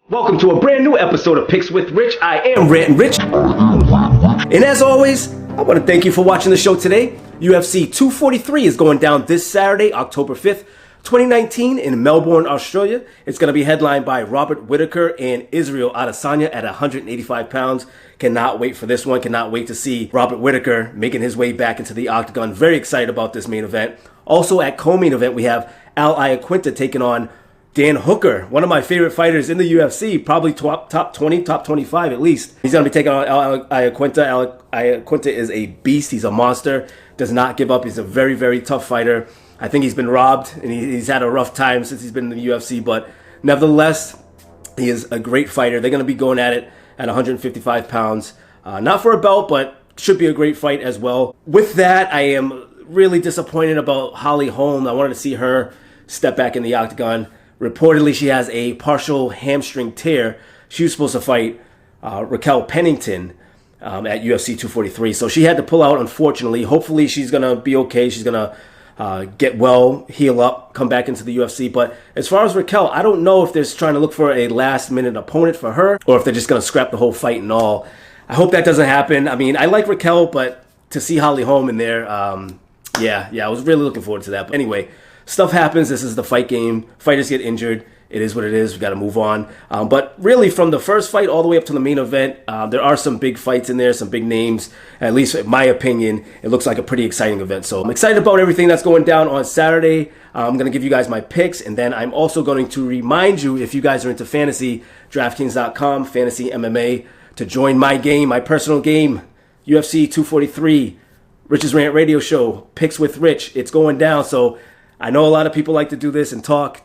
Welcome to a brand new episode of Picks with Rich. I am Rant'N Rich. And as always, I want to thank you for watching the show today. UFC 243 is going down this Saturday, October 5th, 2019 in Melbourne, Australia. It's going to be headlined by Robert Whittaker and Israel Adesanya at 185 pounds. Cannot wait for this one. Cannot wait to see Robert Whittaker making his way back into the octagon. Very excited about this main event. Also at co-main event, we have Al Iaquinta taking on Dan Hooker, one of my favorite fighters in the UFC, probably top 20, top 25 at least. He's going to be taking on Al Iaquinta. Iaquinta is a beast. He's a monster. Does not give up. He's a very, very tough fighter. I think he's been robbed, and he's had a rough time since he's been in the UFC, but nevertheless, he is a great fighter. They're going to be going at it at 155 pounds. Not for a belt, but should be a great fight as well. With that, I am really disappointed about Holly Holm. I wanted to see her step back in the octagon. Reportedly, she has a partial hamstring tear. She was supposed to fight Raquel Pennington at UFC 243. So she had to pull out, unfortunately. Hopefully, she's going to be okay. She's going to get well, heal up, come back into the UFC. But as far as Raquel, I don't know if they're trying to look for a last-minute opponent for her or if they're just going to scrap the whole fight and all. I hope that doesn't happen. I mean, I like Raquel, but to see Holly Holm in there, yeah, I was really looking forward to that. But anyway, stuff happens. This is the fight game. Fighters get injured. It is what it is. We got to move on. But really, from the first fight all the way up to the main event, there are some big fights in there, some big names. At least in my opinion, it looks like a pretty exciting event. So I'm excited about everything that's going down on Saturday. I'm going to give you guys my picks, and then I'm also going to remind you, if you guys are into fantasy, DraftKings.com, Fantasy MMA, to join my game, my personal game, UFC 243, Rich's Rant Radio Show, Picks with Rich. It's going down, so I know a lot of people like to do this and talk.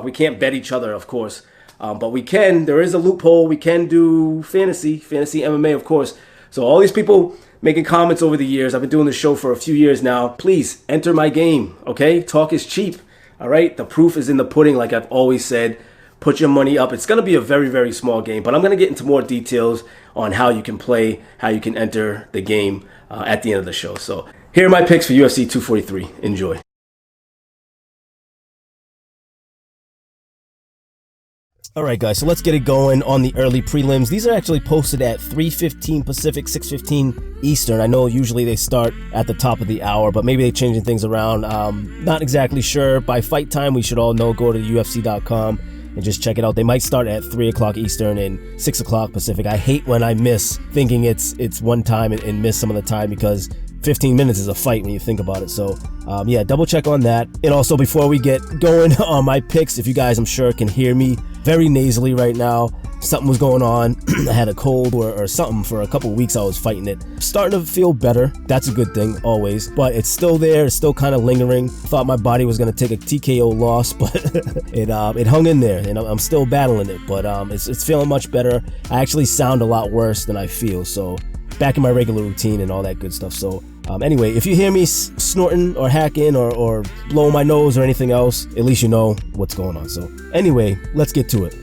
We can't bet each other, of course. But we can. There is a loophole. We can do fantasy MMA, of course. So all these people making comments over the years. I've been doing this show for a few years now. Please enter my game, okay? Talk is cheap, all right? The proof is in the pudding, like I've always said. Put your money up. It's going to be a very, very small game. But I'm going to get into more details on how you can play, how you can enter the game at the end of the show. So here are my picks for UFC 243. Enjoy. Alright guys, so let's get it going on the early prelims. These are actually posted at 3:15 Pacific, 6:15 Eastern. I know usually they start at the top of the hour, but maybe they're changing things around. Not exactly sure. By fight time, we should all know. Go to UFC.com and just check it out. They might start at 3 o'clock Eastern and 6 o'clock Pacific. I hate when I miss thinking it's one time and miss some of the time, because 15 minutes is a fight when you think about it. So yeah, double check on that. And also, before we get going on my picks, if you guys, I'm sure, can hear me very nasally right now, something was going on. I had a cold or something for a couple weeks. I was fighting it. Starting to feel better. That's a good thing, always. But it's still there. It's still kind of lingering. Thought my body was going to take a TKO loss, but it hung in there, and I'm still battling it. But it's feeling much better. I actually sound a lot worse than I feel. So back in my regular routine and all that good stuff. So anyway, if you hear me snorting or hacking or blowing my nose or anything else, at least you know what's going on. So anyway, let's get to it.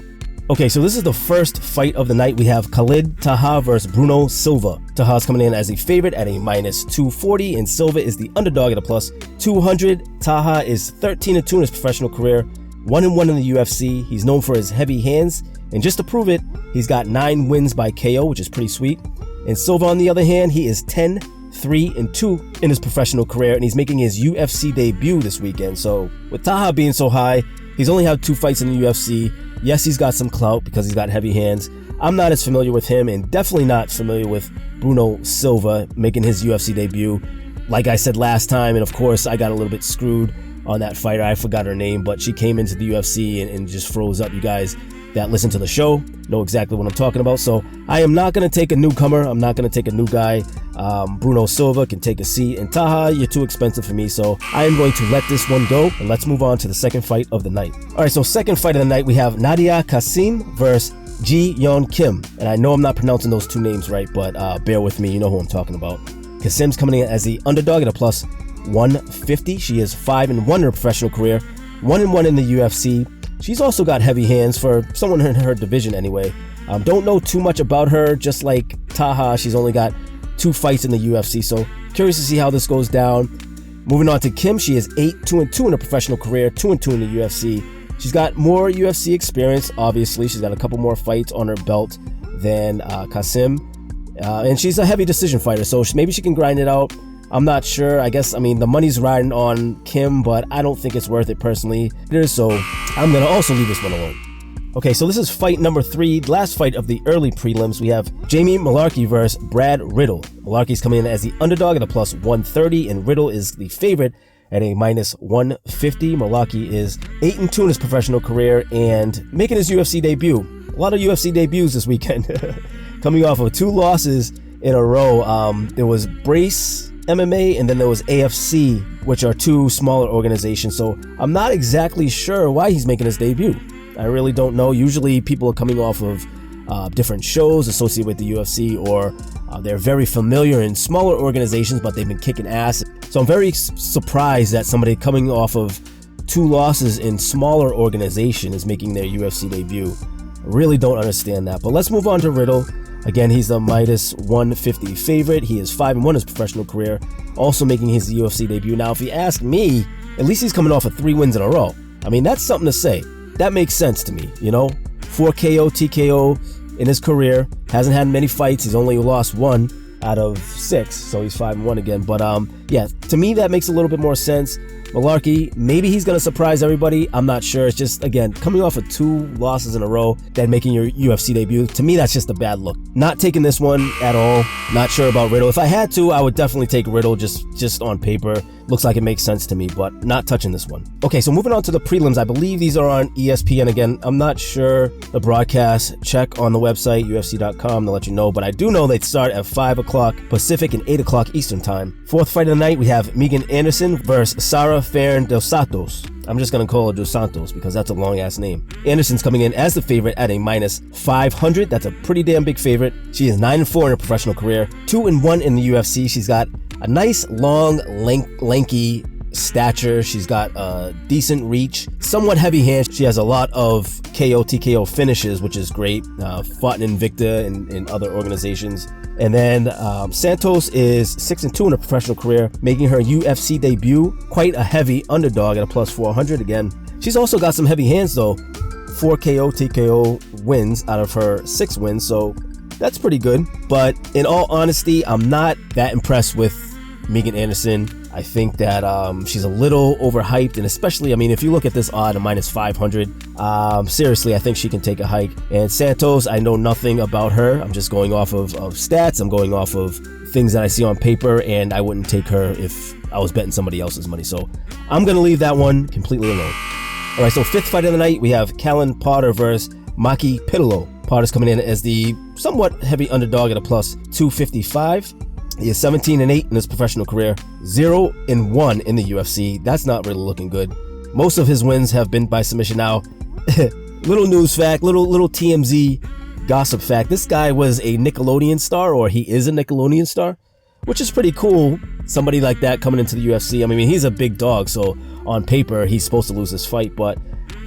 Okay, so this is the first fight of the night. We have Khalid Taha versus Bruno Silva. Taha's coming in as a favorite at a minus 240, and Silva is the underdog at a plus 200. Taha is 13-2 in his professional career, 1-1 in the UFC. He's known for his heavy hands, and just to prove it, he's got 9 wins by KO, which is pretty sweet. And Silva, on the other hand, he is 10-3-2 in his professional career, and he's making his UFC debut this weekend. So with Taha being so high, he's only had 2 fights in the UFC. Yes, he's got some clout because he's got heavy hands. I'm not as familiar with him, and definitely not familiar with Bruno Silva making his UFC debut. Like I said last time, and of course I got a little bit screwed on that fighter. I forgot her name, but she came into the UFC and just froze up. You guys that listen to the show know exactly what I'm talking about. So I am not going to take a newcomer. I'm not going to take a new guy. Bruno Silva can take a seat, and Taha, you're too expensive for me, so I am going to let this one go, and let's move on to the second fight of the night. Alright, so second fight of the night, we have Nadia Kassim versus Jiyong. And I know I'm not pronouncing those 2 names right, but bear with me, you know who I'm talking about. Kassim's coming in as the underdog at a plus 150. She is 5-1 in her professional career, 1-1 in the UFC. She's also got heavy hands for someone in her division anyway. Don't know too much about her. Just like Taha, she's only got 2 fights in the UFC, so curious to see how this goes down. Moving on to Kim, she is 8-2-2 in her professional career, 2-2 in the UFC. She's got more UFC experience, obviously. She's got a couple more fights on her belt than Kassim. And she's a heavy decision fighter, so maybe she can grind it out. I'm not sure. I mean, the money's riding on Kim, but I don't think it's worth it personally. So I'm going to also leave this one alone. Okay, so this is fight number 3, last fight of the early prelims. We have Jamie Malarkey versus Brad Riddle. Malarkey's coming in as the underdog at a plus 130, and Riddle is the favorite at a minus 150. Malarkey is 8-2 in his professional career and making his UFC debut. A lot of UFC debuts this weekend. Coming off of 2 losses in a row. There was Brace MMA and then there was AFC, which are 2 smaller organizations. So I'm not exactly sure why he's making his debut. I really don't know. Usually people are coming off of different shows associated with the UFC, or they're very familiar in smaller organizations, but they've been kicking ass. So I'm very surprised that somebody coming off of 2 losses in smaller organization is making their UFC debut. I really don't understand that. But let's move on to Riddle. Again, he's the minus 150 favorite. He is 5-1 in his professional career, also making his UFC debut. Now, if you ask me, at least he's coming off of 3 wins in a row. I mean, that's something to say. That makes sense to me, 4 KO, TKO in his career. Hasn't had many fights. He's only lost 1 out of 6, so he's 5-1 again. But yeah, to me that makes a little bit more sense. Malarkey, maybe he's going to surprise everybody. I'm not sure. It's just, again, coming off of 2 losses in a row, then making your UFC debut. To me, that's just a bad look. Not taking this one at all. Not sure about Riddle. If I had to, I would definitely take Riddle just on paper. Looks like it makes sense to me, but not touching this one. Okay, so moving on to the prelims. I believe these are on ESPN. Again, I'm not sure the broadcast. Check on the website, UFC.com, to let you know, but I do know they start at 5 o'clock Pacific and 8 o'clock Eastern time. 4th fight of the night, we have Megan Anderson versus Sarah Fern dos Santos. I'm just going to call her Dos Santos because that's a long-ass name. Anderson's coming in as the favorite at a minus 500. That's a pretty damn big favorite. She is 9-4 in her professional career, 2-1 in the UFC. She's got a nice, long, lanky stature. She's got a decent reach, somewhat heavy hands. She has a lot of KO, TKO finishes, which is great. Fought in Invicta and other organizations. And then Santos is 6-2 in her professional career, making her UFC debut. Quite a heavy underdog at a plus 400 again. She's also got some heavy hands though. 4 KO, TKO wins out of her 6 wins, so that's pretty good. But in all honesty, I'm not that impressed with Megan Anderson. I think that she's a little overhyped, and especially, I mean, if you look at this odd of minus 500, seriously, I think she can take a hike. And Santos, I know nothing about her. I'm just going off of stats. I'm going off of things that I see on paper, and I wouldn't take her if I was betting somebody else's money. So I'm going to leave that one completely alone. All right, so 5th fight of the night, we have Kalin Potter versus Maki Pedalo. Potter's coming in as the somewhat heavy underdog at a plus 255. He is 17-8 in his professional career, 0-1 in the UFC. That's not really looking good. Most of his wins have been by submission. Now, little news fact, little TMZ gossip fact. This guy was a Nickelodeon star, or he is a Nickelodeon star, which is pretty cool. Somebody like that coming into the UFC. I mean, he's a big dog, so on paper, he's supposed to lose this fight. But,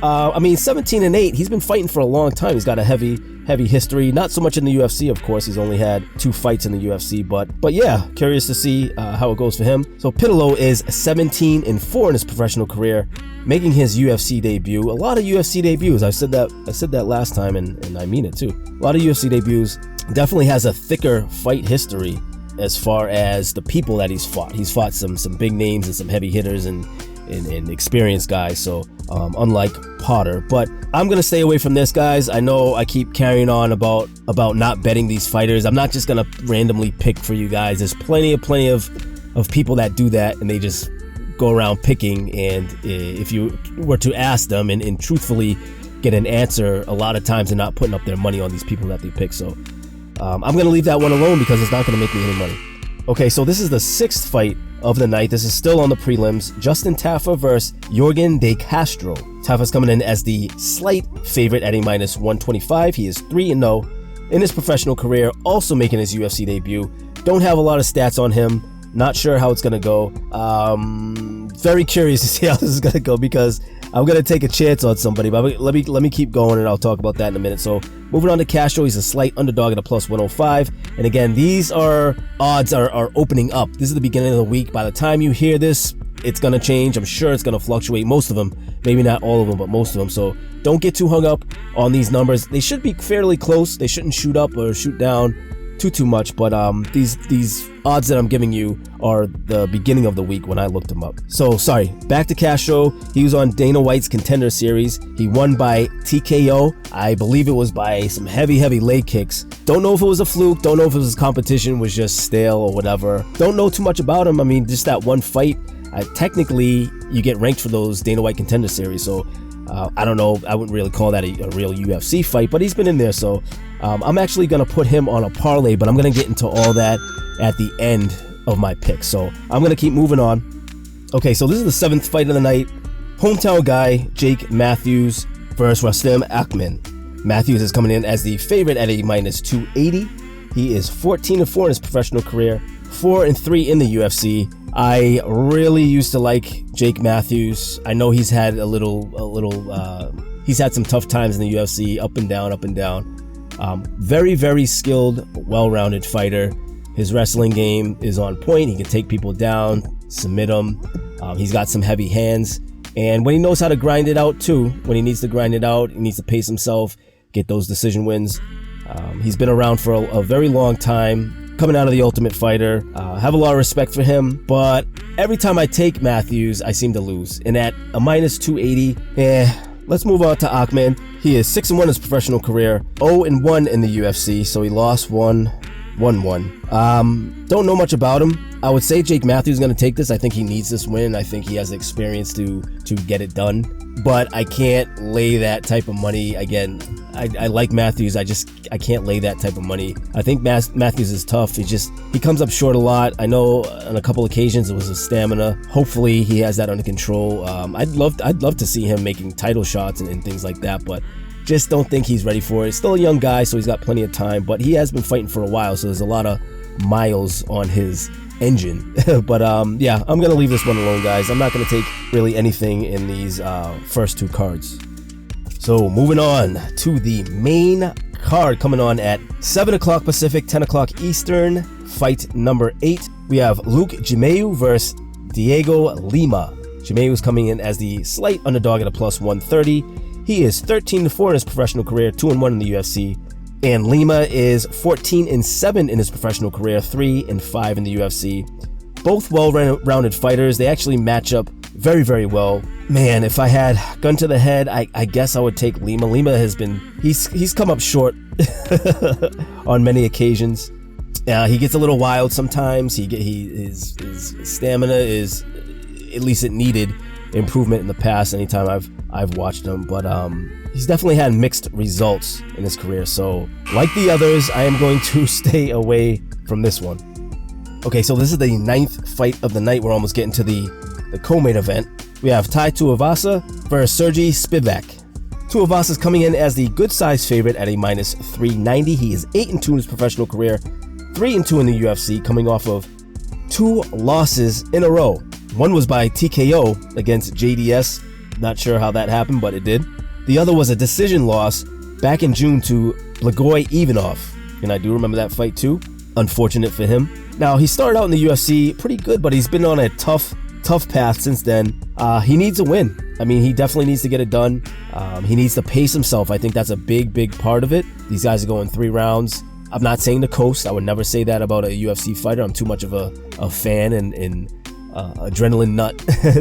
I mean, 17-8, he's been fighting for a long time. He's got a heavy history. Not so much in the UFC, of course. He's only had 2 fights in the UFC, but yeah, curious to see how it goes for him. So Pedalo is 17-4 in his professional career, making his UFC debut. A lot of UFC debuts. I said that last time, and I mean it too. A lot of UFC debuts. Definitely has a thicker fight history as far as the people that he's fought. He's fought some big names and some heavy hitters and experienced guys, so unlike Potter. But I'm gonna stay away from this, guys. I know I keep carrying on about not betting these fighters. I'm not just gonna randomly pick for you guys. There's plenty of people that do that, and they just go around picking, and if you were to ask them and truthfully get an answer, a lot of times they're not putting up their money on these people that they pick. So I'm gonna leave that one alone because it's not gonna make me any money. Okay, so this is the 6th fight of the night. This is still on the prelims. Justin Taha versus Yorgan De Castro. Tafa's coming in as the slight favorite at a minus 125. He is 3-0 in his professional career, also making his UFC debut. Don't have a lot of stats on him. Not sure how it's gonna go. Very curious to see how this is gonna go because I'm gonna take a chance on somebody, but let me keep going and I'll talk about that in a minute. So moving on to Castro, he's a slight underdog at a plus 105. And again, these odds are opening up. This is the beginning of the week. By the time you hear this, it's going to change. I'm sure it's going to fluctuate. Most of them, maybe not all of them, but most of them. So don't get too hung up on these numbers. They should be fairly close. They shouldn't shoot up or shoot down too much, but these odds that I'm giving you are the beginning of the week when I looked them up. So sorry, back to Castro. He was on Dana White's Contender Series. He won by TKO. I believe it was by some heavy leg kicks. Don't know if it was a fluke, don't know if his competition was just stale or whatever. Don't know too much about him. I mean, just that one fight, technically you get ranked for those Dana White Contender Series, so I don't know, I wouldn't really call that a real UFC fight, but he's been in there, so I'm actually going to put him on a parlay, but I'm going to get into all that at the end of my pick. So I'm going to keep moving on. Okay, so this is the 7th fight of the night. Hometown guy Jake Matthews versus Rustem Akman. Matthews is coming in as the favorite at a -280. He is 14-4 in his professional career, 4-3 in the UFC. I really used to like Jake Matthews. I know he's had he's had some tough times in the UFC, up and down. Very skilled, well-rounded fighter. His wrestling game is on point. He can take people down, submit them. He's got some heavy hands. And when he knows how to grind it out too, when he needs to grind it out, he needs to pace himself, get those decision wins. He's been around for a very long time, coming out of the Ultimate Fighter. Have a lot of respect for him, but every time I take Matthews, I seem to lose. And at a -280, let's move on to Akman. He is 6-1 in his professional career, 0-1 in the UFC, so he lost 1-1. Don't know much about him. I would say Jake Matthews is going to take this. I think he needs this win. I think he has the experience to get it done. But I can't lay that type of money. Again, I like Matthews. I can't lay that type of money. I think Matthews is tough. He comes up short a lot. I know on a couple occasions it was his stamina. Hopefully he has that under control. I'd love to see him making title shots and things like that, but just don't think he's ready for it. Still a young guy, so he's got plenty of time, but he has been fighting for a while, so there's a lot of miles on his engine. But yeah, I'm gonna leave this one alone, guys. I'm not gonna take really anything in these first two cards. So moving on to the main card, coming on at 7 o'clock Pacific, 10 o'clock Eastern. Fight number 8. We have Luke Jimeu versus Diego Lima. Jimeu is coming in as the slight underdog at a +130. He is 13-4 in his professional career, 2-1 in the UFC. And Lima is 14-7 in his professional career, 3-5 in the UFC. Both well-rounded fighters. They actually match up very well. Man, if I had gun to the head, I guess I would take Lima. Lima has been, he's come up short on many occasions. He gets a little wild sometimes. His stamina is, at least it needed improvement in the past anytime I've watched him, but he's definitely had mixed results in his career, so like the others, I am going to stay away from this one. Okay, so this is the 9th fight of the night. We're almost getting to the co-main event. We have Tai Tuivasa versus Sergey Spivak. Tuivasa is coming in as the good size favorite at a -390. He is 8-2 in his professional career, 3-2 in the UFC, coming off of 2 losses in a row. One was by TKO against JDS. Not sure how that happened, but it did. The other was a decision loss back in June to Blagoy Ivanov, and I do remember that fight too. Unfortunate for him. Now, he started out in the UFC pretty good, but he's been on a tough path since then. He needs a win. I mean, he definitely needs to get it done. He needs to pace himself. I think that's a big part of it. These guys are going 3 rounds. I'm not saying to coast. I would never say that about a UFC fighter. I'm too much of a fan and adrenaline nut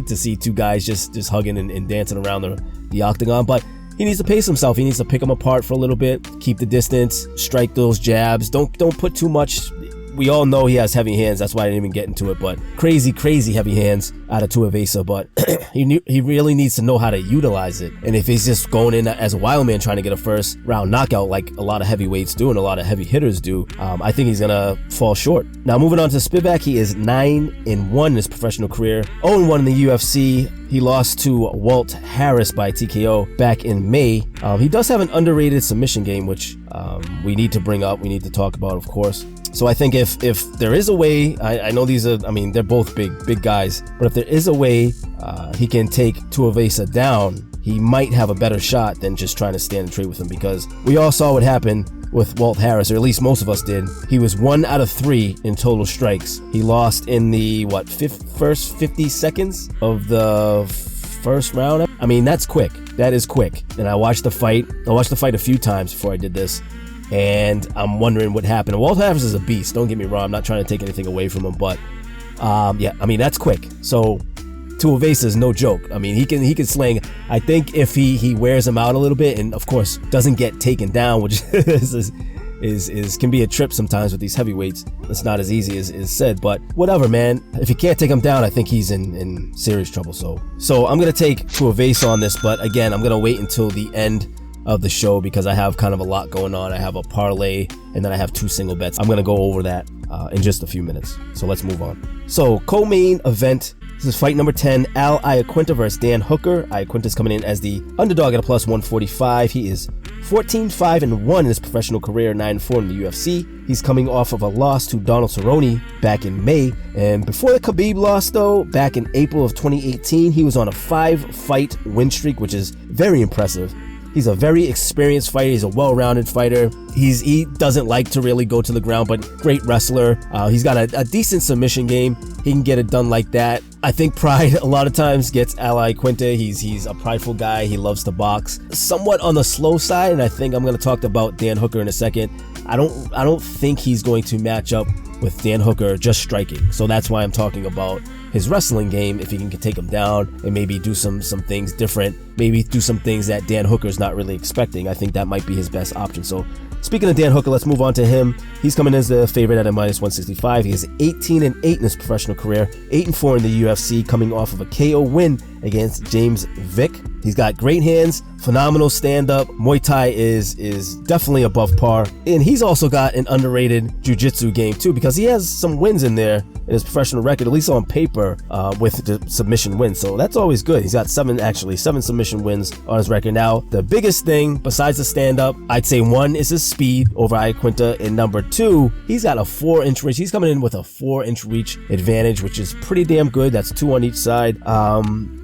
to see 2 guys just hugging and dancing around the octagon, but he needs to pace himself. He needs to pick them apart for a little bit, keep the distance, strike those jabs. Don't put too much. We all know he has heavy hands. That's why I didn't even get into it, but crazy heavy hands out of Tuivasa, but he really needs to know how to utilize it. And if he's just going in as a wild man trying to get a first round knockout like a lot of heavyweights do and a lot of heavy hitters do, I think he's gonna fall short. Now moving on to Spivak, he is 9-1 in his professional career, 0-1 in the UFC. He lost to Walt Harris by TKO back in May. He does have an underrated submission game, which we need to bring up, we need to talk about, of course. So I think if there is a way, I know these are, I mean, they're both big guys, but if there is a way he can take Tuivasa down, he might have a better shot than just trying to stand and trade with him, because we all saw what happened with Walt Harris, or at least most of us did. He was 1 out of 3 in total strikes. He lost in the, first 50 seconds of the first round. I mean, that's quick. That is quick. And I watched the fight. A few times before I did this, and I'm wondering what happened. Walt Harris is a beast. Don't get me wrong. I'm not trying to take anything away from him, but yeah, I mean, that's quick. So Tuivasa is no joke. I mean, he can sling. I think if he wears him out a little bit, and of course doesn't get taken down, which can be a trip sometimes with these heavyweights. It's not as easy as said, but whatever, man. If he can't take him down, I think he's in serious trouble. So I'm gonna take Tuivasa on this, but again, I'm gonna wait until the end of the show because I have kind of a lot going on. I have a parlay, and then I have 2 single bets. I'm gonna go over that in just a few minutes. So let's move on. So co-main event. This is fight number 10, Al Iaquinta versus Dan Hooker. Iaquinta's coming in as the underdog at a plus 145. He is 14-5-1 in his professional career, 9-4 in the UFC. He's coming off of a loss to Donald Cerrone back in May. And before the Khabib loss, though, back in April of 2018, he was on a 5-fight win streak, which is very impressive. He's a very experienced fighter. He's a well-rounded fighter. He doesn't like to really go to the ground, but great wrestler. He's got a decent submission game. He can get it done like that. I think pride a lot of times gets Al Iaquinta. He's a prideful guy. He loves to box. Somewhat on the slow side, and I think I'm going to talk about Dan Hooker in a second. I don't think he's going to match up with Dan Hooker just striking. So that's why I'm talking about his wrestling game, if he can take him down and maybe do some things different, maybe do some things that Dan Hooker's not really expecting. I think that might be his best option. So speaking of Dan Hooker, let's move on to him. He's coming as the favorite at a minus 165. He is 18-8 in his professional career, 8-4 in the UFC, coming off of a KO win against James Vick. He's got great hands, phenomenal stand-up. Muay Thai is definitely above par. And he's also got an underrated jiu-jitsu game too, because he has some wins in there in his professional record, at least on paper, with the submission wins. So that's always good. He's got 7 submission wins on his record. Now, the biggest thing besides the stand-up, I'd say 1 is his speed over Iaquinta, and number 2, he's got a 4-inch reach. He's coming in with a 4-inch reach advantage, which is pretty damn good. That's 2 on each side.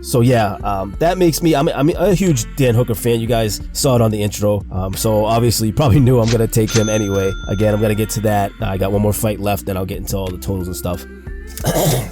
So yeah, that makes me, I'm a huge Dan Hooker fan. You guys saw it on the intro. So obviously you probably knew I'm going to take him anyway. Again, I'm going to get to that. I got one more fight left, then I'll get into all the totals and stuff.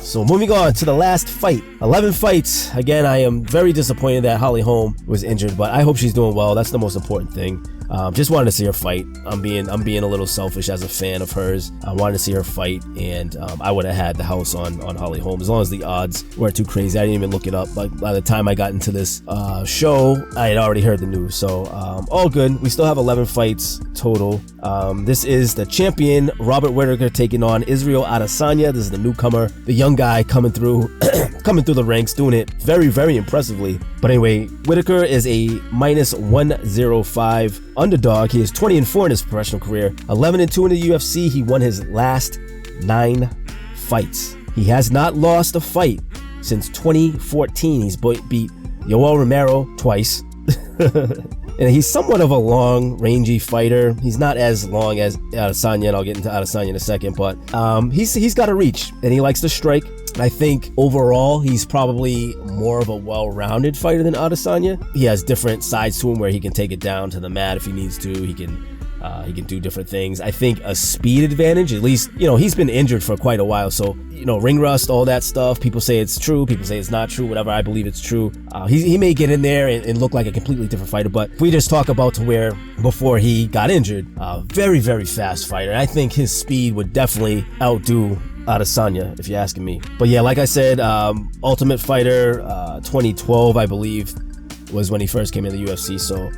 So moving on to the last fight, 11 fights. Again, I am very disappointed that Holm was injured, but I hope she's doing well. That's the most important thing. Just wanted to see her fight. I'm being a little selfish as a fan of hers. I wanted to see her fight, and I would have had the house on Holm as long as the odds weren't too crazy. I didn't even look it up. Like by the time I got into this show, I had already heard the news. So all good. We still have 11 fights total. This is the champion Robert Whittaker taking on Israel Adesanya. This is the newcomer, the young guy coming through the ranks, doing it very, very impressively. But anyway, Whittaker is a minus 105 underdog. He is 20-4 in his professional career, 11-2 in the UFC. He won his last 9 fights. He has not lost a fight since 2014. He's beat Yoel Romero twice. And he's somewhat of a long, rangy fighter. He's not as long as Adesanya, and I'll get into Adesanya in a second, but he's got a reach, and he likes to strike. I think overall, he's probably more of a well-rounded fighter than Adesanya. He has different sides to him where he can take it down to the mat if he needs to. He can do different things. I think a speed advantage, at least, he's been injured for quite a while. So, ring rust, all that stuff. People say it's true. People say it's not true. Whatever. I believe it's true. He may get in there and look like a completely different fighter. But if we just talk about to where before he got injured, very, very fast fighter. I think his speed would definitely outdo Adesanya, if you're asking me. But yeah, like I said, Ultimate Fighter 2012, I believe, was when he first came in the UFC. So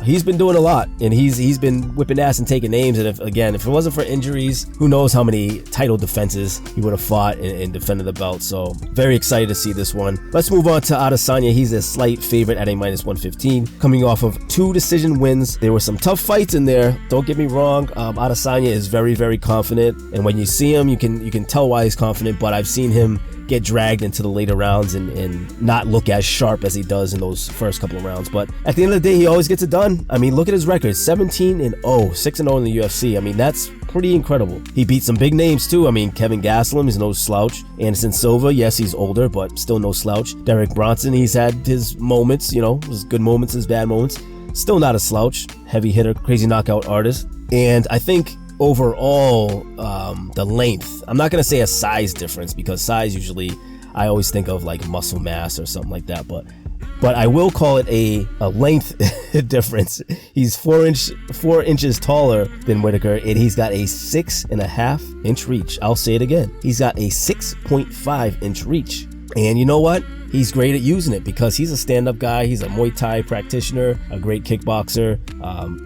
he's been doing a lot, and he's been whipping ass and taking names. And if it wasn't for injuries, who knows how many title defenses he would have fought and defended the belt. So very excited to see this one. Let's move on to Adesanya. He's a slight favorite at a minus 115, coming off of 2 decision wins. There were some tough fights in there, don't get me wrong. Adesanya is very, very confident, and when you see him, you can tell why he's confident. But I've seen him get dragged into the later rounds and not look as sharp as he does in those first couple of rounds. But at the end of the day, he always gets it done. I mean, look at his record, 17-0, 6-0 in the UFC. I mean, that's pretty incredible. He beat some big names too. I mean, Kevin Gastelum is no slouch. Anderson Silva, yes, he's older, but still no slouch. Derek Bronson, he's had his moments, his good moments, his bad moments. Still not a slouch. Heavy hitter, crazy knockout artist. And I think overall, the length, I'm not going to say a size difference, because size usually I always think of like muscle mass or something like that, but I will call it a length difference. He's 4 inches taller than Whittaker, and he's got a 6.5 inch reach. I'll say it again. He's got a 6.5 inch reach. And you know what? He's great at using it because he's a stand-up guy. He's a Muay Thai practitioner, a great kickboxer,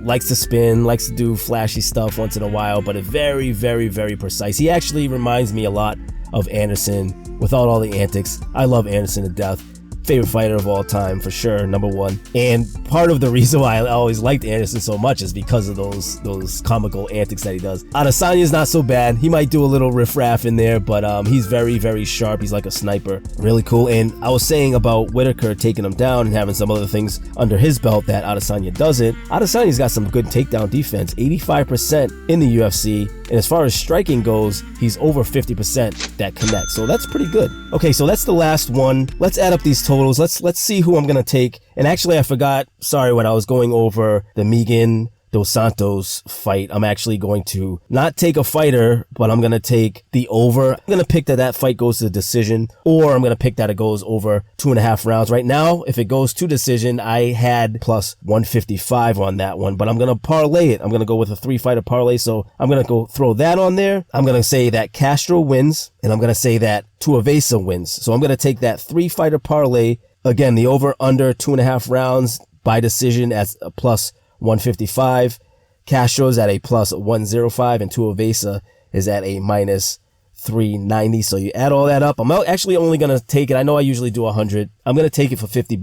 likes to spin, likes to do flashy stuff once in a while, but is very, very, very precise. He actually reminds me a lot of Anderson without all the antics. I love Anderson to death. Favorite fighter of all time, for sure, #1. And part of the reason why I always liked Anderson so much is because of those comical antics that he does. Adesanya's not so bad. He might do a little riffraff in there, but he's very, very sharp. He's like a sniper. Really cool. And I was saying about Whittaker taking him down and having some other things under his belt that Adesanya doesn't. Adesanya's got some good takedown defense, 85% in the UFC. And as far as striking goes, he's over 50% that connects. So that's pretty good. Okay, so that's the last one. Let's add up these totals. Let's see who I'm gonna take. And actually, I forgot. Sorry, when I was going over the Megan Dos Santos fight, I'm actually going to not take a fighter, but I'm gonna take the over. I'm gonna pick that fight goes to decision, or I'm gonna pick that it goes over 2.5 rounds. Right now, if it goes to decision, I had plus 155 on that one, but I'm gonna parlay it. I'm gonna go with a 3-fighter parlay, so I'm gonna go throw that on there. I'm gonna say that Castro wins, and I'm gonna say that Tuivasa wins. So I'm gonna take that 3-fighter parlay. Again, the over under 2.5 rounds by decision at a plus 155. Castro's at a plus 105, and Tuivasa is at a minus 390. So you add all that up. I'm actually only going to take it. I know I usually do 100. I'm going to take it for $50.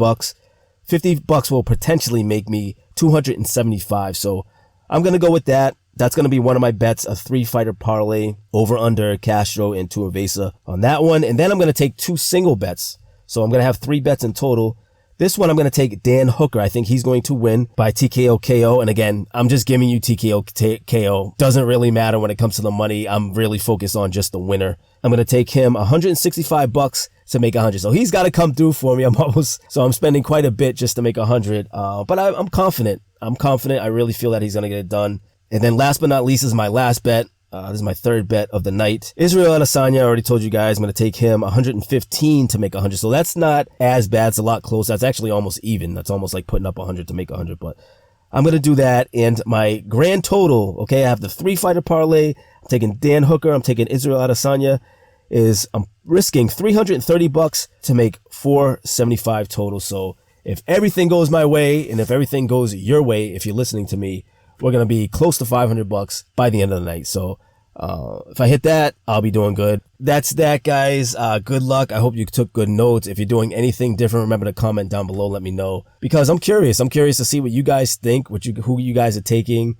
$50 will potentially make me 275. So I'm going to go with that. That's going to be one of my bets, a 3-fighter parlay over under Castro and Tuivasa on that one. And then I'm going to take 2 single bets. So I'm going to have 3 bets in total. This one, I'm going to take Dan Hooker. I think he's going to win by TKO KO. And again, I'm just giving you TKO KO. Doesn't really matter when it comes to the money. I'm really focused on just the winner. I'm going to take him $165 to make 100. So he's got to come through for me. I'm spending quite a bit just to make 100. But I'm confident. I really feel that he's going to get it done. And then last but not least is my last bet. This is my 3rd bet of the night. Israel Adesanya, I already told you guys, I'm going to take him 115 to make 100. So that's not as bad. It's a lot closer. That's actually almost even. That's almost like putting up 100 to make 100. But I'm going to do that. And my grand total, okay, I have the 3-fighter parlay. I'm taking Dan Hooker. I'm taking Israel Adesanya. I'm risking $330 to make $475 total. So if everything goes my way and if everything goes your way, if you're listening to me, we're going to be close to $500 by the end of the night. So if I hit that, I'll be doing good. That's that, guys. Good luck. I hope you took good notes. If you're doing anything different, remember to comment down below. Let me know, because I'm curious. I'm curious to see what you guys think, who you guys are taking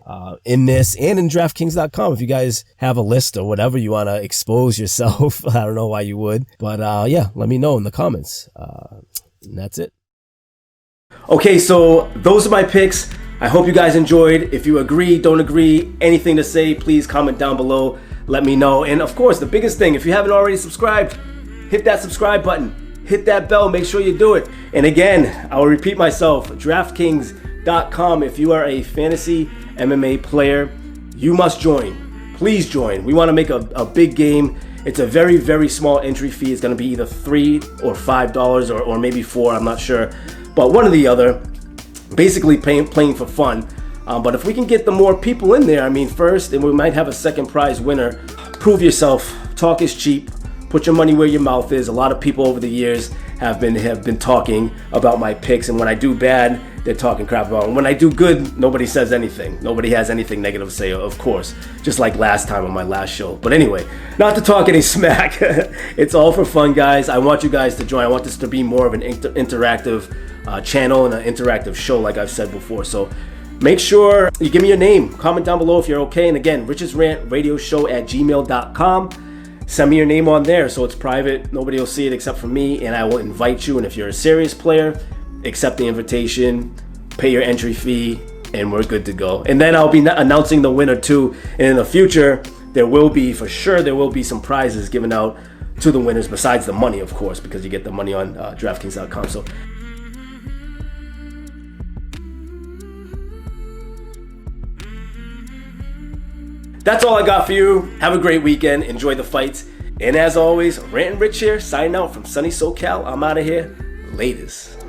in this and in DraftKings.com. If you guys have a list or whatever you want to expose yourself, I don't know why you would. But yeah, let me know in the comments. And that's it. Okay, so those are my picks. I hope you guys enjoyed. If you agree, don't agree, anything to say, please comment down below. Let me know. And of course, the biggest thing, if you haven't already subscribed, hit that subscribe button. Hit that bell. Make sure you do it. And again, I will repeat myself, DraftKings.com. If you are a fantasy MMA player, you must join. Please join. We want to make a big game. It's a very, very small entry fee. It's going to be either $3 or $5 or maybe $4. I'm not sure. But one or the other. Basically playing for fun. But if we can get the more people in there, I mean, first, and we might have a second prize winner. Prove yourself. Talk is cheap. Put your money where your mouth is. A lot of people over the years have been talking about my picks, and when I do bad, they're talking crap about it. And when I do good, nobody says anything. Nobody has anything negative to say, of course, just like last time on my last show. But anyway, not to talk any smack. It's all for fun, guys. I want you guys to join. I want this to be more of an interactive channel and an interactive show, like I've said before. So make sure you give me your name. Comment down below if you're okay. And again, richesrantradioshow@gmail.com. send me your name on there so it's private. Nobody will see it except for me, and I will invite you. And if you're a serious player, accept the invitation, pay your entry fee, and we're good to go. And then I'll be announcing the winner too. And in the future, there will be some prizes given out to the winners besides the money, of course, because you get the money on DraftKings.com. So that's all I got for you. Have a great weekend. Enjoy the fights. And as always, Rant'N Rich here, signing out from sunny SoCal. I'm out of here. Latest.